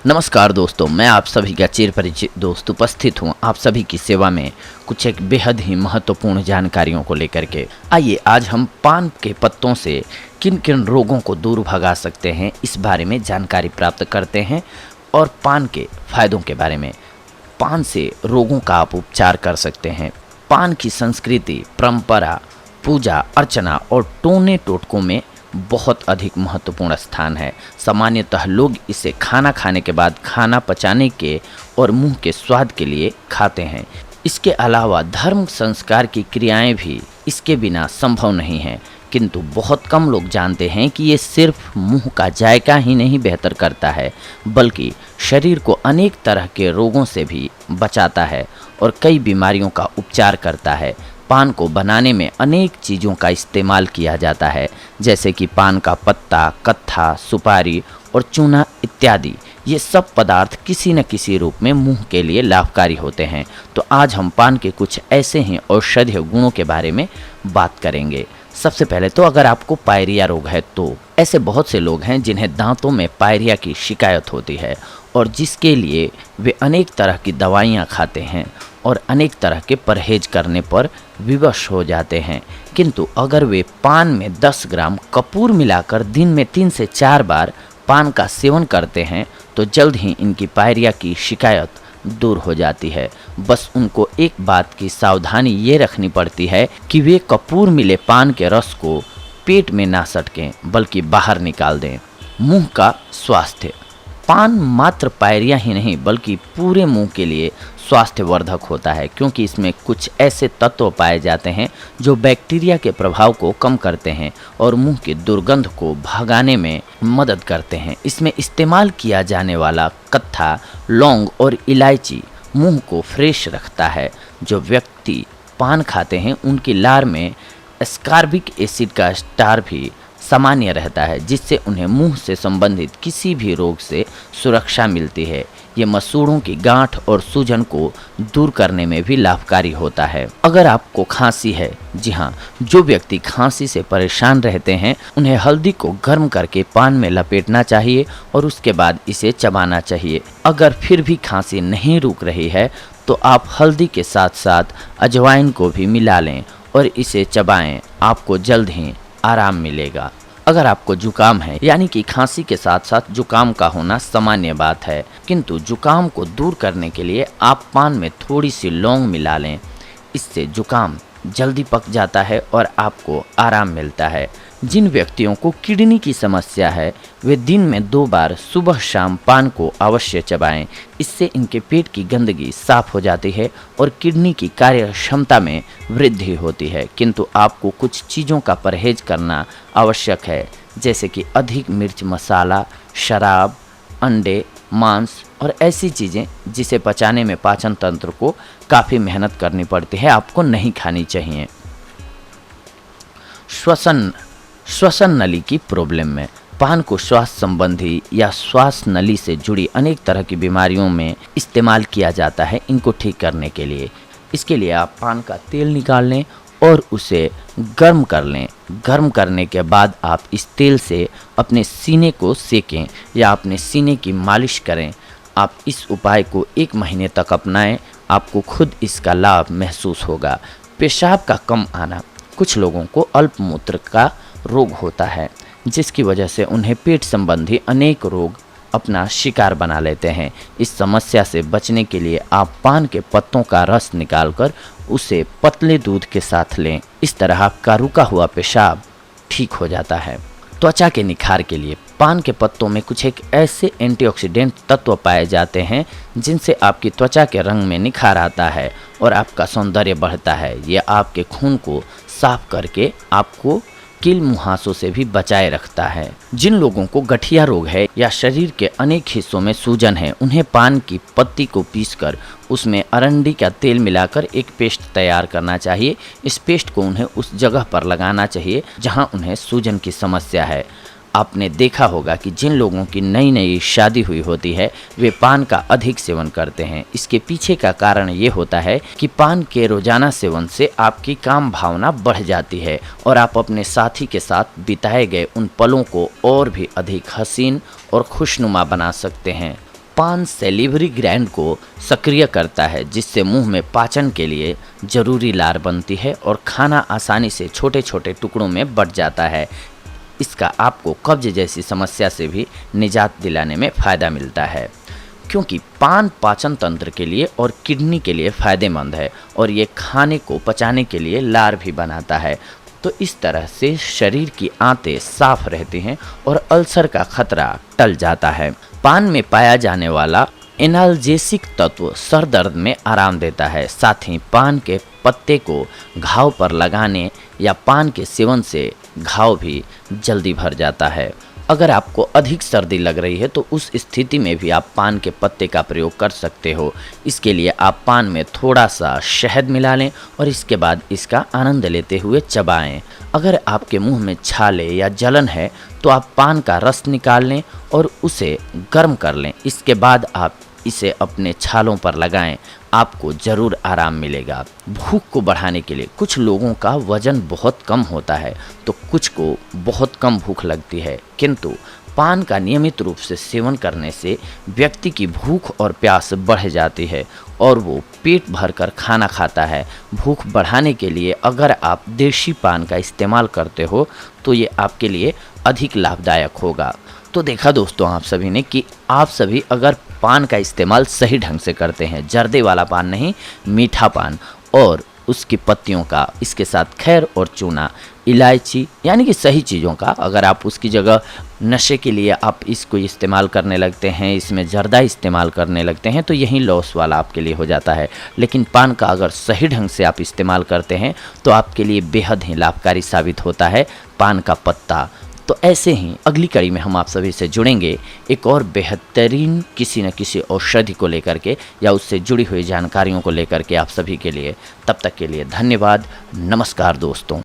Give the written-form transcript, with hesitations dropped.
नमस्कार दोस्तों, मैं आप सभी का चिर परिचित दोस्त उपस्थित हूँ आप सभी की सेवा में कुछ एक बेहद ही महत्वपूर्ण जानकारियों को लेकर के। आइए आज हम पान के पत्तों से किन किन रोगों को दूर भगा सकते हैं इस बारे में जानकारी प्राप्त करते हैं और पान के फायदों के बारे में। पान से रोगों का आप उपचार कर सकते हैं। पान की संस्कृति, परंपरा, पूजा अर्चना और टोने टोटकों में बहुत अधिक महत्वपूर्ण स्थान है। सामान्यतः लोग इसे खाना खाने के बाद खाना पचाने के और मुंह के स्वाद के लिए खाते हैं। इसके अलावा धर्म संस्कार की क्रियाएं भी इसके बिना संभव नहीं है, किंतु बहुत कम लोग जानते हैं कि ये सिर्फ मुंह का जायका ही नहीं बेहतर करता है, बल्कि शरीर को अनेक तरह के रोगों से भी बचाता है और कई बीमारियों का उपचार करता है। पान को बनाने में अनेक चीज़ों का इस्तेमाल किया जाता है, जैसे कि पान का पत्ता, कत्था, सुपारी और चूना इत्यादि। ये सब पदार्थ किसी न किसी रूप में मुंह के लिए लाभकारी होते हैं। तो आज हम पान के कुछ ऐसे ही औषधीय गुणों के बारे में बात करेंगे। सबसे पहले तो अगर आपको पायरिया रोग है तो ऐसे बहुत से लोग हैं जिन्हें दांतों में पायरिया की शिकायत होती है और जिसके लिए वे अनेक तरह की दवाइयाँ खाते हैं और अनेक तरह के परहेज करने पर विवश हो जाते हैं। किंतु अगर वे पान में 10 ग्राम कपूर मिलाकर दिन में 3 से 4 बार पान का सेवन करते हैं तो जल्द ही इनकी पायरिया की शिकायत दूर हो जाती है। बस उनको एक बात की सावधानी ये रखनी पड़ती है कि वे कपूर मिले पान के रस को पेट में ना सटकें बल्कि बाहर निकाल दें। मुंह का स्वास्थ्य। पान मात्र पायरिया ही नहीं बल्कि पूरे मुंह के लिए स्वास्थ्यवर्धक होता है, क्योंकि इसमें कुछ ऐसे तत्व पाए जाते हैं जो बैक्टीरिया के प्रभाव को कम करते हैं और मुंह की दुर्गंध को भगाने में मदद करते हैं। इसमें इस्तेमाल किया जाने वाला कत्था, लौंग और इलायची मुंह को फ्रेश रखता है। जो व्यक्ति पान खाते हैं उनकी लार में एस्कॉर्बिक एसिड का स्तर भी सामान्य रहता है, जिससे उन्हें मुंह से संबंधित किसी भी रोग से सुरक्षा मिलती है। ये मसूड़ों की गांठ और सूजन को दूर करने में भी लाभकारी होता है। अगर आपको खांसी है, जी हाँ, जो व्यक्ति खांसी से परेशान रहते हैं उन्हें हल्दी को गर्म करके पान में लपेटना चाहिए और उसके बाद इसे चबाना चाहिए। अगर फिर भी खांसी नहीं रुक रही है तो आप हल्दी के साथ साथ अजवाइन को भी मिला लें और इसे चबाएं। आपको जल्द ही आराम मिलेगा। अगर आपको जुकाम है, यानी कि खांसी के साथ साथ जुकाम का होना सामान्य बात है, किंतु जुकाम को दूर करने के लिए आप पान में थोड़ी सी लौंग मिला लें। इससे जुकाम जल्दी पक जाता है और आपको आराम मिलता है। जिन व्यक्तियों को किडनी की समस्या है वे दिन में 2 बार सुबह शाम पान को अवश्य चबाएं। इससे इनके पेट की गंदगी साफ हो जाती है और किडनी की कार्य क्षमता में वृद्धि होती है। किंतु आपको कुछ चीज़ों का परहेज करना आवश्यक है, जैसे कि अधिक मिर्च मसाला, शराब, अंडे, मांस और ऐसी चीज़ें जिसे पचाने में पाचन तंत्र को काफ़ी मेहनत करनी पड़ती है, आपको नहीं खानी चाहिए। श्वसन नली की प्रॉब्लम में पान को श्वास संबंधी या श्वास नली से जुड़ी अनेक तरह की बीमारियों में इस्तेमाल किया जाता है। इनको ठीक करने के लिए इसके लिए आप पान का तेल निकाल लें और उसे गर्म कर लें। गर्म करने के बाद आप इस तेल से अपने सीने को सेकें या अपने सीने की मालिश करें। आप इस उपाय को 1 महीने तक अपनाएं, आपको खुद इसका लाभ महसूस होगा। पेशाब का कम आना। कुछ लोगों को अल्पमूत्र का रोग होता है, जिसकी वजह से उन्हें पेट संबंधी अनेक रोग अपना शिकार बना लेते हैं। इस समस्या से बचने के लिए आप पान के पत्तों का रस निकालकर उसे पतले दूध के साथ लें। इस तरह आपका रुका हुआ पेशाब ठीक हो जाता है। त्वचा के निखार के लिए पान के पत्तों में कुछ एक ऐसे एंटीऑक्सीडेंट तत्व पाए जाते हैं जिनसे आपकी त्वचा के रंग में निखार आता है और आपका सौंदर्य बढ़ता है। ये आपके खून को साफ करके आपको कील मुहासों से भी बचाए रखता है। जिन लोगों को गठिया रोग है या शरीर के अनेक हिस्सों में सूजन है, उन्हें पान की पत्ती को पीसकर उसमें अरंडी का तेल मिलाकर एक पेस्ट तैयार करना चाहिए। इस पेस्ट को उन्हें उस जगह पर लगाना चाहिए जहां उन्हें सूजन की समस्या है। आपने देखा होगा कि जिन लोगों की नई नई शादी हुई होती है वे पान का अधिक सेवन करते हैं। इसके पीछे का कारण ये होता है कि पान के रोजाना सेवन से आपकी काम भावना बढ़ जाती है और आप अपने साथी के साथ बिताए गए उन पलों को और भी अधिक हसीन और खुशनुमा बना सकते हैं। पान सैलिवरी ग्लैंड को सक्रिय करता है, जिससे मुंह में पाचन के लिए जरूरी लार बनती है और खाना आसानी से छोटे छोटे टुकड़ों में बंट जाता है। इसका आपको कब्ज जैसी समस्या से भी निजात दिलाने में फ़ायदा मिलता है, क्योंकि पान पाचन तंत्र के लिए और किडनी के लिए फ़ायदेमंद है और ये खाने को पचाने के लिए लार भी बनाता है। तो इस तरह से शरीर की आंतें साफ रहती हैं और अल्सर का खतरा टल जाता है। पान में पाया जाने वाला एनाल्जेसिक तत्व सर दर्द में आराम देता है। साथ ही पान के पत्ते को घाव पर लगाने या पान के सेवन से घाव भी जल्दी भर जाता है। अगर आपको अधिक सर्दी लग रही है तो उस स्थिति में भी आप पान के पत्ते का प्रयोग कर सकते हो। इसके लिए आप पान में थोड़ा सा शहद मिला लें और इसके बाद इसका आनंद लेते हुए चबाएं। अगर आपके मुंह में छाले या जलन है तो आप पान का रस निकाल लें और उसे गर्म कर लें। इसके बाद आप इसे अपने छालों पर लगाएं, आपको ज़रूर आराम मिलेगा। भूख को बढ़ाने के लिए कुछ लोगों का वजन बहुत कम होता है तो कुछ को बहुत कम भूख लगती है, किंतु पान का नियमित रूप से सेवन करने से व्यक्ति की भूख और प्यास बढ़ जाती है और वो पेट भरकर खाना खाता है। भूख बढ़ाने के लिए अगर आप देशी पान का इस्तेमाल करते हो तो ये आपके लिए अधिक लाभदायक होगा। तो देखा दोस्तों आप सभी ने कि आप सभी अगर पान का इस्तेमाल सही ढंग से करते हैं, जर्दे वाला पान नहीं, मीठा पान और उसकी पत्तियों का, इसके साथ खैर और चूना, इलायची, यानी कि सही चीज़ों का, अगर आप उसकी जगह नशे के लिए आप इसको इस्तेमाल करने लगते हैं, इसमें जर्दा इस्तेमाल करने लगते हैं तो यही लॉस वाला आपके लिए हो जाता है। लेकिन पान का अगर सही ढंग से आप इस्तेमाल करते हैं तो आपके लिए बेहद ही लाभकारी साबित होता है पान का पत्ता। तो ऐसे ही अगली कड़ी में हम आप सभी से जुड़ेंगे एक और बेहतरीन किसी न किसी औषधि को लेकर के या उससे जुड़ी हुई जानकारियों को लेकर के आप सभी के लिए। तब तक के लिए धन्यवाद। नमस्कार दोस्तों।